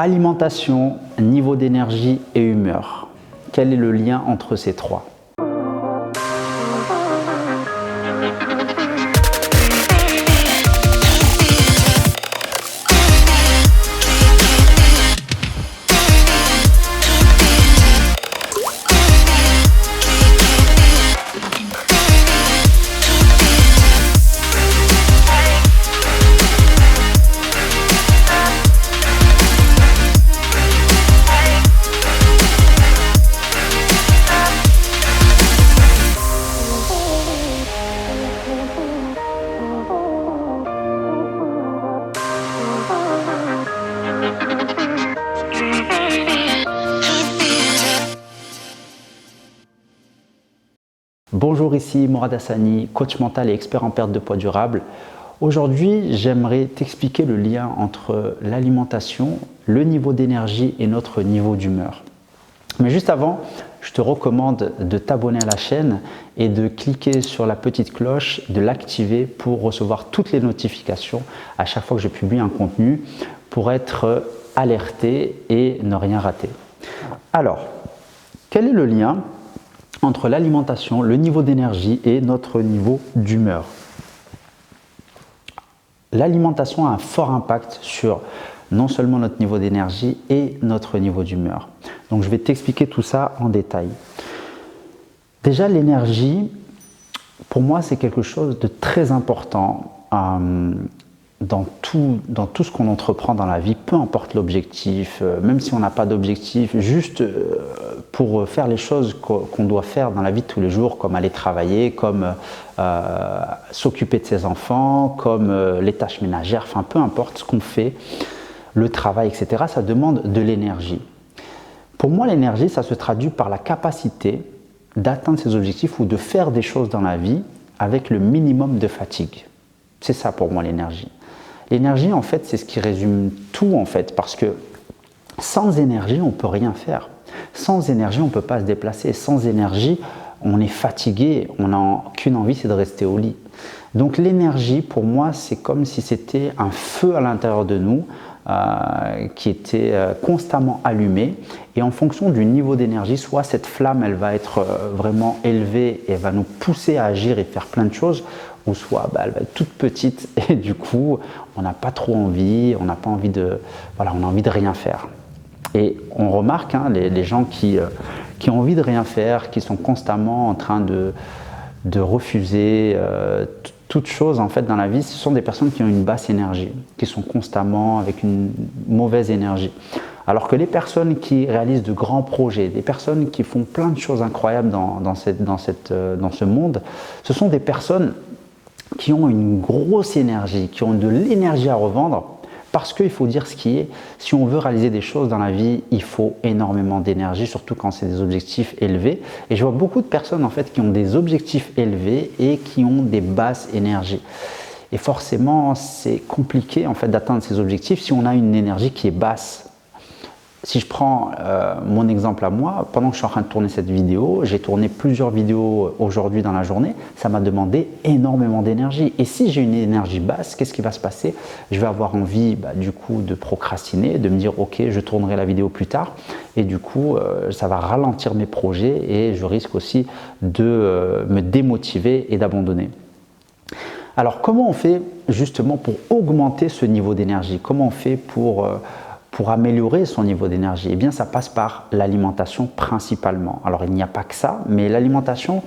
Alimentation, niveau d'énergie et humeur. Quel est le lien entre ces trois? Bonjour, ici Mourad Hassani, coach mental et expert en perte de poids durable. Aujourd'hui, j'aimerais t'expliquer le lien entre l'alimentation, le niveau d'énergie et notre niveau d'humeur. Mais juste avant, je te recommande de t'abonner à la chaîne et de cliquer sur la petite cloche, de l'activer pour recevoir toutes les notifications à chaque fois que je publie un contenu pour être alerté et ne rien rater. Alors, quel est le lien entre l'alimentation, le niveau d'énergie et notre niveau d'humeur? L'alimentation a un fort impact sur non seulement notre niveau d'énergie et notre niveau d'humeur. Donc je vais t'expliquer tout ça en détail. Déjà, l'énergie, pour moi, c'est quelque chose de très important dans tout ce qu'on entreprend dans la vie, peu importe l'objectif, même si on n'a pas d'objectif, juste pour faire les choses qu'on doit faire dans la vie de tous les jours, comme aller travailler, comme s'occuper de ses enfants, comme les tâches ménagères, enfin peu importe ce qu'on fait, le travail, etc., ça demande de l'énergie. Pour moi, l'énergie, ça se traduit par la capacité d'atteindre ses objectifs ou de faire des choses dans la vie avec le minimum de fatigue. C'est ça pour moi l'énergie. L'énergie, en fait, c'est ce qui résume tout, en fait, parce que sans énergie, on ne peut rien faire. Sans énergie, on ne peut pas se déplacer. Sans énergie, on est fatigué, on n'a qu'une envie, c'est de rester au lit. Donc l'énergie, pour moi, c'est comme si c'était un feu à l'intérieur de nous qui était constamment allumé. Et en fonction du niveau d'énergie, soit cette flamme, elle va être vraiment élevée et va nous pousser à agir et faire plein de choses, ou soit elle va être toute petite et du coup, on n'a pas trop envie, on n'a pas envie de, voilà, on a envie de rien faire. Et on remarque les gens qui ont envie de rien faire, qui sont constamment en train de refuser toute chose en fait dans la vie, ce sont des personnes qui ont une basse énergie, qui sont constamment avec une mauvaise énergie. Alors que les personnes qui réalisent de grands projets, des personnes qui font plein de choses incroyables dans ce monde, ce sont des personnes qui ont une grosse énergie, qui ont de l'énergie à revendre, parce qu'il faut dire ce qui est, si on veut réaliser des choses dans la vie, il faut énormément d'énergie, surtout quand c'est des objectifs élevés. Et je vois beaucoup de personnes en fait qui ont des objectifs élevés et qui ont des basses énergies. Et forcément, c'est compliqué en fait d'atteindre ces objectifs si on a une énergie qui est basse. Si je prends mon exemple à moi, pendant que je suis en train de tourner cette vidéo, j'ai tourné plusieurs vidéos aujourd'hui dans la journée, ça m'a demandé énormément d'énergie. Et si j'ai une énergie basse, qu'est-ce qui va se passer? Je vais avoir envie du coup de procrastiner, de me dire ok, je tournerai la vidéo plus tard. Et du coup, ça va ralentir mes projets et je risque aussi de me démotiver et d'abandonner. Alors comment on fait justement pour augmenter ce niveau d'énergie? Comment on fait pour améliorer son niveau d'énergie? Eh bien, ça passe par l'alimentation principalement. Alors, il n'y a pas que ça, mais l'alimentation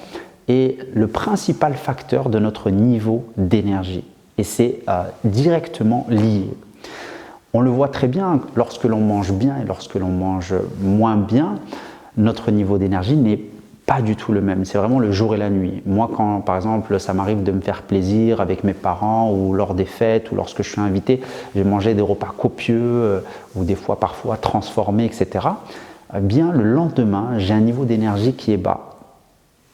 est le principal facteur de notre niveau d'énergie. Et c'est directement lié. On le voit très bien, lorsque l'on mange bien et lorsque l'on mange moins bien, notre niveau d'énergie n'est pas du tout le même, c'est vraiment le jour et la nuit. Moi, quand par exemple ça m'arrive de me faire plaisir avec mes parents ou lors des fêtes ou lorsque je suis invité, je vais manger des repas copieux ou des fois parfois transformés, etc. Bien le lendemain, j'ai un niveau d'énergie qui est bas.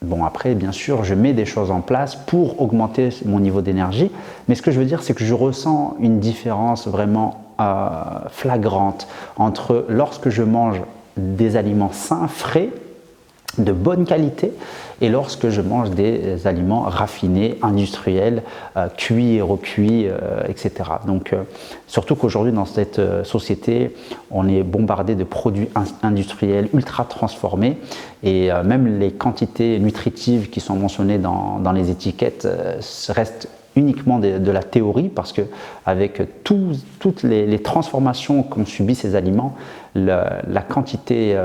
Bon après, bien sûr, je mets des choses en place pour augmenter mon niveau d'énergie, mais ce que je veux dire, c'est que je ressens une différence vraiment flagrante entre lorsque je mange des aliments sains, frais, de bonne qualité et lorsque je mange des aliments raffinés, industriels, cuits et recuits, etc. Donc, surtout qu'aujourd'hui dans cette société, on est bombardé de produits industriels ultra transformés et même les quantités nutritives qui sont mentionnées dans les étiquettes restent uniquement de la théorie parce que avec toutes les transformations qu'ont subi ces aliments, la quantité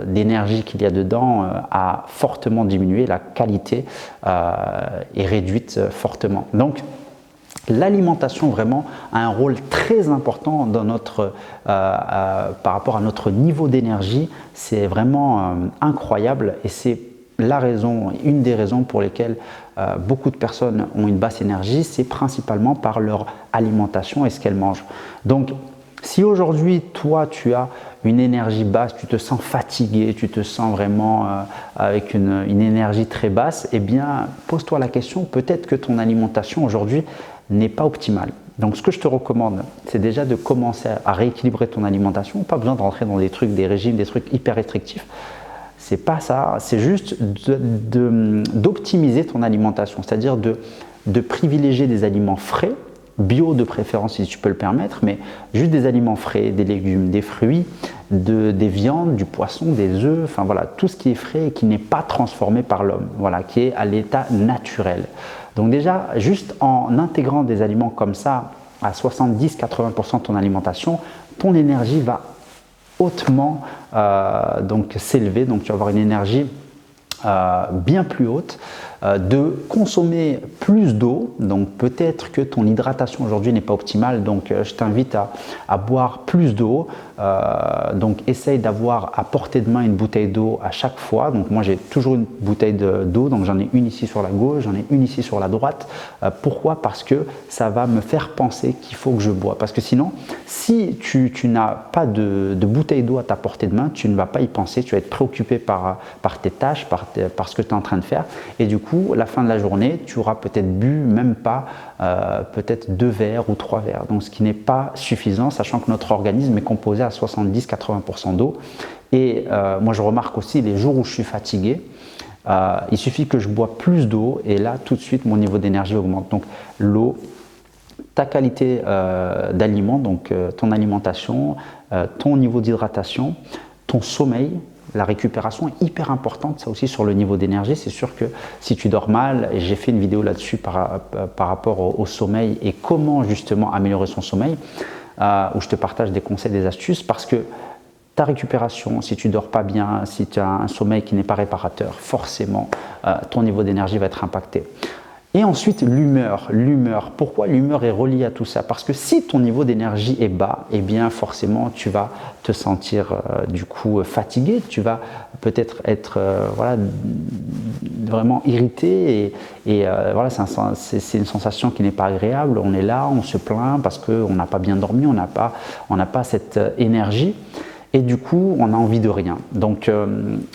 d'énergie qu'il y a dedans a fortement diminué, la qualité est réduite fortement. Donc l'alimentation vraiment a un rôle très important dans par rapport à notre niveau d'énergie. C'est vraiment incroyable et c'est une des raisons pour lesquelles beaucoup de personnes ont une basse énergie, c'est principalement par leur alimentation et ce qu'elles mangent. Donc, si aujourd'hui, toi, tu as une énergie basse, tu te sens fatigué, tu te sens vraiment avec une énergie très basse, eh bien, pose-toi la question, peut-être que ton alimentation aujourd'hui n'est pas optimale. Donc, ce que je te recommande, c'est déjà de commencer à rééquilibrer ton alimentation. Pas besoin de rentrer dans des régimes, des trucs hyper restrictifs. C'est pas ça, c'est juste d'optimiser ton alimentation, c'est-à-dire de privilégier des aliments frais, bio de préférence si tu peux le permettre, mais juste des aliments frais, des légumes, des fruits, des viandes, du poisson, des œufs, enfin voilà, tout ce qui est frais et qui n'est pas transformé par l'homme, voilà, qui est à l'état naturel. Donc déjà, juste en intégrant des aliments comme ça à 70-80% de ton alimentation, ton énergie va hautement donc s'élever, donc tu vas avoir une énergie bien plus haute, de consommer plus d'eau. Donc peut-être que ton hydratation aujourd'hui n'est pas optimale, donc je t'invite à boire plus d'eau. Donc essaye d'avoir à portée de main une bouteille d'eau à chaque fois. Donc moi j'ai toujours une bouteille d'eau, donc j'en ai une ici sur la gauche, j'en ai une ici sur la droite. Pourquoi? Parce que ça va me faire penser qu'il faut que je bois. Parce que sinon, si tu n'as pas de bouteille d'eau à ta portée de main, tu ne vas pas y penser, tu vas être préoccupé par tes tâches, par ce que tu es en train de faire. Et du coup, la fin de la journée, tu auras peut-être bu même pas peut-être 2 verres ou 3 verres. Donc ce qui n'est pas suffisant, sachant que notre organisme est composé à 70-80% d'eau. Et moi je remarque aussi les jours où je suis fatigué, il suffit que je bois plus d'eau et là tout de suite mon niveau d'énergie augmente. Donc l'eau, ta qualité d'aliment, donc ton alimentation, ton niveau d'hydratation, ton sommeil, la récupération est hyper importante, ça aussi sur le niveau d'énergie. C'est sûr que si tu dors mal, et j'ai fait une vidéo là-dessus par rapport au sommeil et comment justement améliorer son sommeil, où je te partage des conseils, des astuces, parce que ta récupération, si tu dors pas bien, si tu as un sommeil qui n'est pas réparateur, forcément ton niveau d'énergie va être impacté. Et ensuite, l'humeur. Pourquoi l'humeur est reliée à tout ça? Parce que si ton niveau d'énergie est bas, eh bien forcément tu vas te sentir du coup fatigué, tu vas peut-être être voilà, vraiment irrité et voilà, c'est une sensation qui n'est pas agréable. On est là, on se plaint parce qu'on n'a pas bien dormi, on n'a pas cette énergie. Et du coup, on a envie de rien. Donc,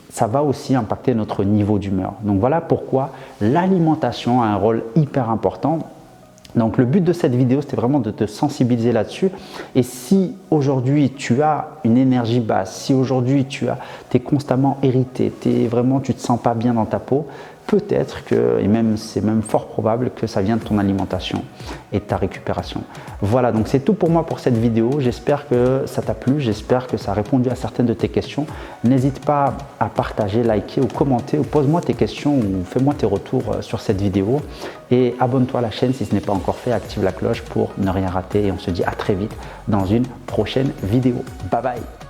ça va aussi impacter notre niveau d'humeur. Donc, voilà pourquoi l'alimentation a un rôle hyper important. Donc, le but de cette vidéo, c'était vraiment de te sensibiliser là-dessus. Et si aujourd'hui, tu as une énergie basse, si aujourd'hui, tu es constamment irrité, tu ne te sens pas bien dans ta peau, peut-être que, et même c'est même fort probable que ça vient de ton alimentation et de ta récupération. Voilà, donc c'est tout pour moi pour cette vidéo. J'espère que ça t'a plu, j'espère que ça a répondu à certaines de tes questions. N'hésite pas à partager, liker ou commenter ou pose-moi tes questions ou fais-moi tes retours sur cette vidéo. Et abonne-toi à la chaîne si ce n'est pas encore fait, active la cloche pour ne rien rater et on se dit à très vite dans une prochaine vidéo. Bye bye!